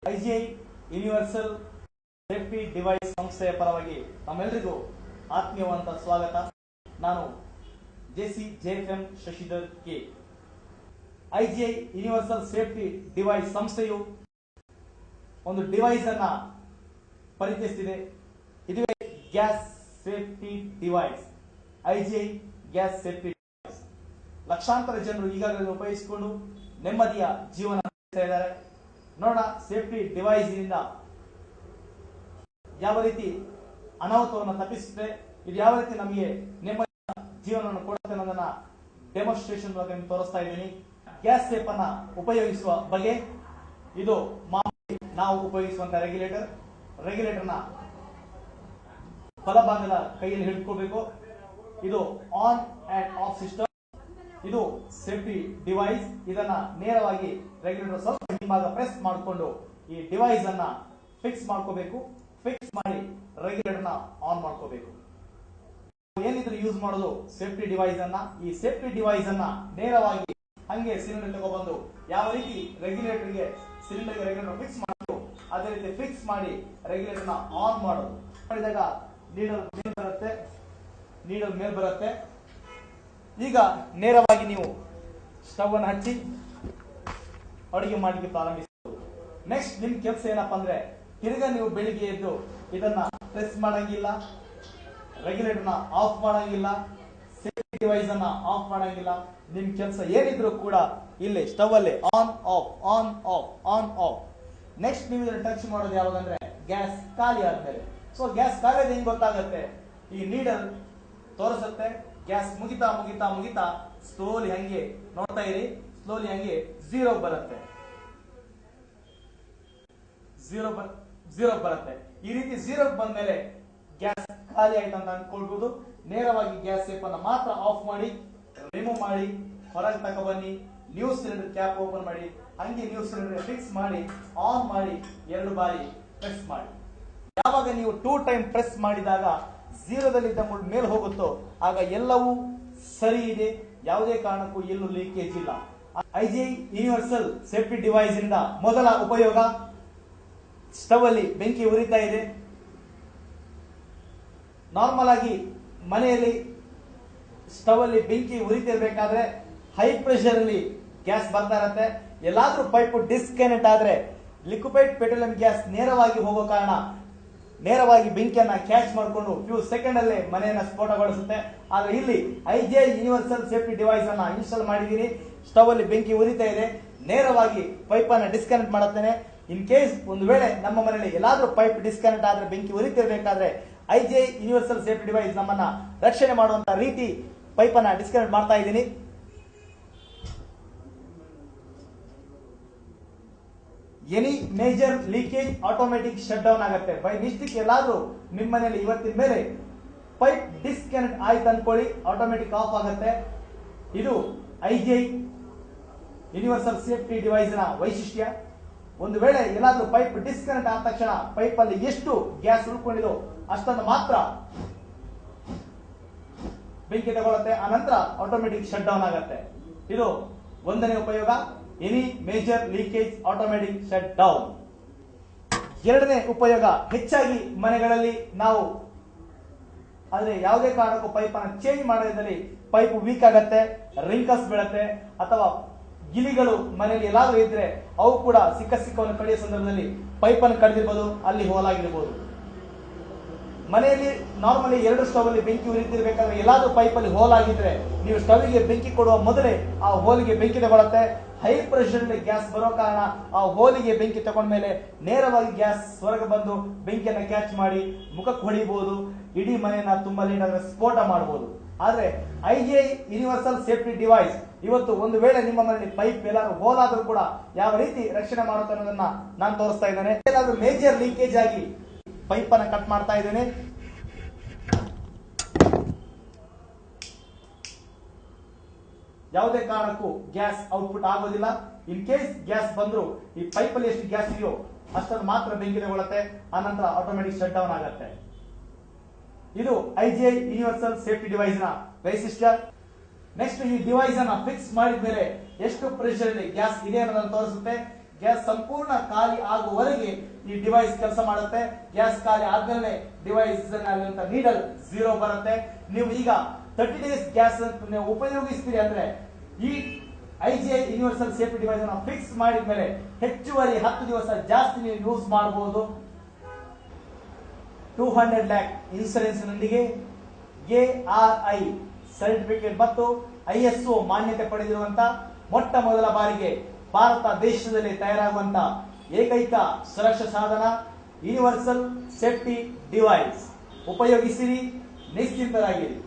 IGI universal safety device ಸಂಸ್ಥೆಯ ಪರವಾಗಿ ತಮ್ಮೆಲ್ಲರಿಗೂ ಆತ್ಮೀಯವಾದ ಸ್ವಾಗತ. ನಾನು JCJFM Shashidhar K. IGI universal safety device ಸಂಸ್ಥೆಯು ಒಂದು ಡಿವೈಸ್ ಅನ್ನ ಪರಿಚಯಿಸಿದೆ. ಇದುವೇ gas safety device. IGI gas safety device ಲಕ್ಷಾಂತರ ಜನರು ಈಗಾಗಲೇ ಉಪಯೋಗಿಸಿಕೊಂಡು ನೆಮ್ಮದಿಯ ಜೀವನ ನಡೆಸ್ತಾ ಇದ್ದಾರೆ. ನೋಡೋಣ ಸೇಫ್ಟಿ ಡಿವೈಸ್ ಇಂದ ಯಾವ ರೀತಿ ಅನಾಹುತವನ್ನು ತಪ್ಪಿಸುತ್ತೆ, ಇದು ಯಾವ ರೀತಿ ನಮಗೆ ನೆಮ್ಮದಿಯ ಜೀವನವನ್ನು ಕೊಡುತ್ತೆ ಅನ್ನೋದನ್ನ ಡೆಮಾನ್ಸ್ಟ್ರೇಷನ್ ಮೂಲಕ ನಿಮ್ಗೆ ತೋರಿಸ್ತಾ ಇದ್ದೀನಿ. ಗ್ಯಾಸ್ ಸೇಫ್ ಅನ್ನ ಉಪಯೋಗಿಸುವ ಬಗ್ಗೆ ಇದು ನಾವು ಉಪಯೋಗಿಸುವಂತ ರೆಗ್ಯುಲೇಟರ್ನ ಬಲಭಾಗದ ಕೈಯಲ್ಲಿ ಹಿಡಿದುಕೋಬೇಕು. ಇದು ಆನ್ ಅಂಡ್ ಆಫ್ ಸಿಸ್ಟಮ್. ಇದು ಸೇಫ್ಟಿ ಡಿವೈಸ್. ಇದನ್ನ ನೇರವಾಗಿ ರೆಗ್ಯುಲೇಟರ್ ಸ್ವಲ್ಪ ಹಿಂಭಾಗ ಪ್ರೆಸ್ ಮಾಡಿಕೊಂಡು ಈ ಡಿವೈಸ್ ಅನ್ನ ಫಿಕ್ಸ್ ಮಾಡ್ಕೋಬೇಕು. ಫಿಕ್ಸ್ ಮಾಡಿ ರೆಗ್ಯುಲೇಟರ್ ನ ಆನ್ ಮಾಡ್ಕೋಬೇಕು. ಏನಿದ್ರು ಯೂಸ್ ಮಾಡೋದು ಸೇಫ್ಟಿ ಡಿವೈಸ್ ಅನ್ನ. ಈ ಸೇಫ್ಟಿ ಡಿವೈಸ್ ಅನ್ನ ನೇರವಾಗಿ ಹಂಗೆ ಸಿಲಿಂಡರ್ ತಗೊಬಂದು ಯಾವ ರೀತಿ ರೆಗ್ಯುಲೇಟರ್ ಫಿಕ್ಸ್ ಮಾಡೋದು ಅದೇ ರೀತಿ ಫಿಕ್ಸ್ ಮಾಡಿ ರೆಗ್ಯುಲೇಟರ್ ನ ಆನ್ ಮಾಡೋದು. ಮಾಡಿದಾಗ ನೀಡಲ್ ಮೇಲ್ ಬರುತ್ತೆ. ಈಗ ನೇರವಾಗಿ ನೀವು ಸ್ಟವ್ ಅನ್ನು ಹಚ್ಚಿ ಅಡುಗೆ ಮಾಡಲಿಕ್ಕೆ ಪ್ರಾರಂಭಿಸಬಹುದು. ನೆಕ್ಸ್ಟ್ ನಿಮ್ ಕೆಲಸ ಏನಪ್ಪಾ ಅಂದ್ರೆ ತಿರ್ಗಾ ನೀವು ಬೆಳಿಗ್ಗೆ ಎದ್ದು ಇದನ್ನ ಪ್ರೆಸ್ ಮಾಡಂಗಿಲ್ಲ, ರೆಗ್ಯುಲೇಟರ್ ನ ಆಫ್ ಮಾಡಂಗಿಲ್ಲ, ಸೇಫ್ಟಿ ಡಿವೈಸ್ ಅನ್ನ ಆಫ್ ಮಾಡಂಗಿಲ್ಲ. ನಿಮ್ ಕೆಲಸ ಏನಿದ್ರು ಕೂಡ ಇಲ್ಲಿ ಸ್ಟವ್ ಅಲ್ಲಿ on off on off on off. Next ನೀವು ಇದನ್ನ ಟಚ್ ಮಾಡೋದು ಯಾವಾಗಂದ್ರೆ ಗ್ಯಾಸ್ ಖಾಲಿ ಆದ್ಮೇಲೆ. ಸೊ ಗ್ಯಾಸ್ ಖಾಲಿ ಆದ ಹೆಂಗ್ ಗೊತ್ತಾಗತ್ತೆ? ಈ ನೀಡಲ್ ತೋರಿಸುತ್ತೆ. ಗ್ಯಾಸ್ ಮುಗಿತಾ ಮುಗಿತಾ ಮುಗಿತಾ ಸ್ಲೋಲಿ ಹಂಗೆ ನೋಡ್ತಾ ಇರಿ, ಸ್ಲೋಲಿ ಹಂಗೆ ಝೀರೋ ಬರುತ್ತೆ. ಈ ರೀತಿ ಝೀರೋ ಬಂದ್ಮೇಲೆ ಗ್ಯಾಸ್ ಖಾಲಿ ಆಯ್ತು ಅಂತ ಅನ್ಕೊಳ್ಬಹುದು. ನೇರವಾಗಿ ಗ್ಯಾಸ್ ಸೇಫ್ ಅನ್ನ ಮಾತ್ರ ಆಫ್ ಮಾಡಿ, ರಿಮೂವ್ ಮಾಡಿ, ಹೊರಗೆ ತಗೊಬನ್ನಿ. ನ್ಯೂ ಸಿಲಿಂಡರ್ ಕ್ಯಾಪ್ ಓಪನ್ ಮಾಡಿ, ಹಂಗೆ ನ್ಯೂ ಸಿಲಿಂಡರ್ ಫಿಕ್ಸ್ ಮಾಡಿ, ಆನ್ ಮಾಡಿ, 2 ಬಾರಿ ಪ್ರೆಸ್ ಮಾಡಿ. ಯಾವಾಗ ನೀವು 2 ಟೈಮ್ ಪ್ರೆಸ್ ಮಾಡಿದಾಗ ಝೀರೋದಲ್ಲಿದ್ದ ಮೇಲೆ ಹೋಗುತ್ತೋ ಆಗ ಎಲ್ಲವೂ ಸರಿ ಇದೆ, ಯಾವುದೇ ಕಾರಣಕ್ಕೂ ಎಲ್ಲೂ ಲೀಕೇಜ್ ಇಲ್ಲ. ಐಜಿಐ ಯೂನಿವರ್ಸಲ್ ಸೇಫ್ಟಿ ಡಿವೈಸ್ ಇಂದ ಮೊದಲ ಉಪಯೋಗ, ಸ್ಟವ್ ಅಲ್ಲಿ ಬೆಂಕಿ ಉರಿತಾ ಇದೆ. ನಾರ್ಮಲ್ ಆಗಿ ಮನೆಯಲ್ಲಿ ಸ್ಟವ್ ಅಲ್ಲಿ ಬೆಂಕಿ ಉರಿತಿರ್ಬೇಕಾದ್ರೆ ಹೈ ಪ್ರೆಷರ್ ಅಲ್ಲಿ ಗ್ಯಾಸ್ ಬರ್ತಾ ಇರತ್ತೆ. ಎಲ್ಲಾದ್ರೂ ಪೈಪ್ ಡಿಸ್ಕನೆಕ್ಟ್ ಆದ್ರೆ ಲಿಕ್ವಿಫೈಡ್ ಪೆಟ್ರೋಲಿಯಂ ಗ್ಯಾಸ್ ನೇರವಾಗಿ ಹೋಗೋ ಕಾರಣ ನೇರವಾಗಿ ಬೆಂಕಿಯನ್ನ ಕ್ಯಾಚ್ ಮಾಡಿಕೊಂಡು ಫ್ಯೂ ಸೆಕೆಂಡ್ ಅಲ್ಲೇ ಮನೆಯನ್ನ ಸ್ಫೋಟಗೊಳಿಸುತ್ತೆ. ಆದ್ರೆ ಇಲ್ಲಿ ಐಜಿಐ ಯೂನಿವರ್ಸಲ್ ಸೇಫ್ಟಿ ಡಿವೈಸ್ ಅನ್ನ ಇನ್ಸ್ಟಾಲ್ ಮಾಡಿದೀನಿ. ಸ್ಟವ್ ಅಲ್ಲಿ ಬೆಂಕಿ ಉರಿತಾ ಇದೆ, ನೇರವಾಗಿ ಪೈಪ್ ಅನ್ನ ಡಿಸ್ಕನೆಕ್ಟ್ ಮಾಡುತ್ತೇನೆ. ಇನ್ ಕೇಸ್ ಒಂದು ವೇಳೆ ನಮ್ಮ ಮನೆಯಲ್ಲಿ ಎಲ್ಲಾದ್ರೂ ಪೈಪ್ ಡಿಸ್ಕನೆಕ್ಟ್ ಆದ್ರೆ ಬೆಂಕಿ ಉರಿತಿರ್ಬೇಕಾದ್ರೆ ಐಜಿಐ ಯೂನಿವರ್ಸಲ್ ಸೇಫ್ಟಿ ಡಿವೈಸ್ ನಮ್ಮನ್ನ ರಕ್ಷಣೆ ಮಾಡುವಂತ ರೀತಿ ಪೈಪ್ ಅನ್ನ ಡಿಸ್ಕನೆಕ್ಟ್ ಮಾಡ್ತಾ ಇದ್ದೀನಿ. Any major leakage automatic shut down ಆಗುತ್ತೆ. ಬೈ ಮಿಸ್ಟೇಕ್ ಎಲ್ಲಾದ್ರೂ ನಿಮ್ಮ ಮನೆಯಲ್ಲಿ ಇವತ್ತಿನ ಮೇಲೆ ಪೈಪ್ ಡಿಸ್ಕನೆಕ್ಟ್ ಆಯ್ತು ಅನ್ಕೊಳ್ಳಿ, ಆಟೋಮೆಟಿಕ್ ಆಫ್ ಆಗುತ್ತೆ. ಇದು ಐಜಿಐ ಯೂನಿವರ್ಸಲ್ ಸೇಫ್ಟಿ ಡಿವೈಸ್ ನ ವೈಶಿಷ್ಟ್ಯ. ಒಂದು ವೇಳೆ ಎಲ್ಲಾದ್ರೂ ಪೈಪ್ ಡಿಸ್ಕನೆಕ್ಟ್ ಆದ ತಕ್ಷಣ ಪೈಪ್ ಅಲ್ಲಿ ಎಷ್ಟು ಗ್ಯಾಸ್ ಉಳ್ಕೊಂಡಿದೋ ಅಷ್ಟನ್ನು ಮಾತ್ರ ಬೆಂಕಿ ತಗೊಳುತ್ತೆ, ಆನಂತರ ಆಟೋಮೆಟಿಕ್ ಶಟ್ ಡೌನ್ ಆಗುತ್ತೆ. ಇದು ಒಂದನೇ ಉಪಯೋಗ, any major leakage automatic shut down. ಎರಡನೇ ಉಪಯೋಗ, ಹೆಚ್ಚಾಗಿ ಮನೆಗಳಲ್ಲಿ ನಾವು ಆದ್ರೆ ಯಾವುದೇ ಕಾರಣಕ್ಕೂ ಪೈಪ್ ಅನ್ನು ಚೇಂಜ್ ಮಾಡೋದ್ರಲ್ಲಿ ಪೈಪ್ ವೀಕ್ ಆಗತ್ತೆ, ರಿಂಕಲ್ಸ್ ಬೀಳುತ್ತೆ, ಅಥವಾ ಗಿಲಿಗಳು ಮನೆಯಲ್ಲಿ ಎಲ್ಲಾದ್ರೂ ಇದ್ರೆ ಅವು ಕೂಡ ಸಿಕ್ಕವನ್ನು ಕಡಿಯೋ ಸಂದರ್ಭದಲ್ಲಿ ಪೈಪ್ ಅನ್ನು ಕಡಿದಿರ್ಬೋದು, ಅಲ್ಲಿ ಹೋಲಾಗಿರ್ಬೋದು. ಮನೆಯಲ್ಲಿ ನಾರ್ಮಲಿ 2 ಸ್ಟವ್ ಅಲ್ಲಿ ಬೆಂಕಿ ಉರಿತಿರ್ಬೇಕಾದ್ರೆ ಎಲ್ಲಾದ್ರೂ ಪೈಪ್ ಅಲ್ಲಿ ಹೋಲ್ ಆಗಿದ್ರೆ ನೀವು ಸ್ಟವ್ ಗೆ ಬೆಂಕಿ ಕೊಡುವ ಮೊದಲೇ ಆ ಹೋಲಿಗೆ ಬೆಂಕಿ ತಗೊಳುತ್ತೆ. ಹೈ ಪ್ರೆಷರ್ ಗ್ಯಾಸ್ ಬರೋ ಕಾರಣ ಆ ಹೋಲಿಗೆ ಬೆಂಕಿ ತಗೊಂಡ್ಮೇಲೆ ನೇರವಾಗಿ ಗ್ಯಾಸ್ ಹೊರಗೆ ಬಂದು ಬೆಂಕಿಯನ್ನ ಕ್ಯಾಚ್ ಮಾಡಿ ಮುಖಕ್ಕೆ ಹೊಡಿಬಹುದು, ಇಡೀ ಮನೆಯನ್ನ ತುಂಬಾ ಲೇಟ್ ಸ್ಫೋಟ ಮಾಡಬಹುದು. ಆದ್ರೆ ಐಜಿಐ ಯೂನಿವರ್ಸಲ್ ಸೇಫ್ಟಿ ಡಿವೈಸ್ ಇವತ್ತು ಒಂದು ವೇಳೆ ನಿಮ್ಮ ಮನೆಯಲ್ಲಿ ಪೈಪ್ ಎಲ್ಲಾದ್ರೂ ಹೋಲ್ ಆದ್ರೂ ಕೂಡ ಯಾವ ರೀತಿ ರಕ್ಷಣೆ ಮಾಡುತ್ತೆ ಅನ್ನೋದನ್ನ ನಾನು ತೋರಿಸ್ತಾ ಇದ್ದೇನೆ. ಏನಾದ್ರೂ ಮೇಜರ್ ಲೀಕೇಜ್ ಆಗಿ ಪೈಪ್ ಅನ್ನ ಕಟ್ ಮಾಡ್ತಾ ಇದ್ದೇನೆ. ಯಾವುದೇ ಕಾರಣಕ್ಕೂ ಗ್ಯಾಸ್ ಔಟ್ಪುಟ್ ಆಗೋದಿಲ್ಲ. ಇನ್ ಕೇಸ್ ಗ್ಯಾಸ್ ಬಂದ್ರು ಈ ಪೈಪ್ ಅಲ್ಲಿ ಎಷ್ಟು ಗ್ಯಾಸ್ ಇದೆಯೋ ಅಷ್ಟನ್ನು ಮಾತ್ರ ಬೆಂಕಿ ತಗೊಳುತ್ತೆ, ಆನಂತರ ಆಟೋಮೆಟಿಕ್ ಶಟ್ ಡೌನ್ ಆಗುತ್ತೆ. ಇದು ಐಜಿಐ ಯೂನಿವರ್ಸಲ್ ಸೇಫ್ಟಿ ಡಿವೈಸ್ ನ ವೈಶಿಷ್ಟ್ಯ. ನೆಕ್ಸ್ಟ್ ಈ ಡಿವೈಸ್ ಅನ್ನ ಫಿಕ್ಸ್ ಮಾಡಿದ ಮೇಲೆ ಎಷ್ಟು ಪ್ರೆಷರ್ ಅಲ್ಲಿ ಗ್ಯಾಸ್ ಇದೆ ಅನ್ನೋದನ್ನು ತೋರಿಸುತ್ತೆ. ಗ್ಯಾಸ್ ಸಂಪೂರ್ಣ ಖಾಲಿ ಆಗುವವರೆಗೆ ಈ ಡಿವೈಸ್ ಕೆಲಸ ಮಾಡುತ್ತೆ. ಗ್ಯಾಸ್ ಖಾಲಿ ಆದ್ಮೇಲೆ ಡಿವೈಸ್ ನೀಡಲ್ 0 ಬರುತ್ತೆ. ನೀವು ಈಗ 30 ಡೇಸ್ ಗ್ಯಾಸ್ ನೀವು ಉಪಯೋಗಿಸ್ತೀರಿ ಅಂದ್ರೆ ಈ IGI ಯೂನಿವರ್ಸಲ್ ಸೇಫ್ಟಿ ಡಿವೈಸ್ ಅನ್ನು ಫಿಕ್ಸ್ ಮಾಡಿದ್ಮೇಲೆ ಹೆಚ್ಚುವರಿ 10 ದಿವಸ ಜಾಸ್ತಿ ನೀವು ಯೂಸ್ ಮಾಡಬಹುದು. 200 lakh ಇನ್ಸೂರೆನ್ಸ್ ನೊಂದಿಗೆ ARI ಸರ್ಟಿಫಿಕೇಟ್ ಮತ್ತು ISO ಮಾನ್ಯತೆ ಪಡೆದಿರುವಂತ ಮೊಟ್ಟ ಮೊದಲ ಬಾರಿಗೆ ಭಾರತ ದೇಶದಲ್ಲಿ ತಯಾರಾಗುವಂತ ಏಕೈಕ ಸುರಕ್ಷಾ ಸಾಧನ ಯೂನಿವರ್ಸಲ್ ಸೇಫ್ಟಿ ಡಿವೈಸ್. ಉಪಯೋಗಿಸಿರಿ, ನಿಶ್ಚಿಂತರಾಗಿರಿ.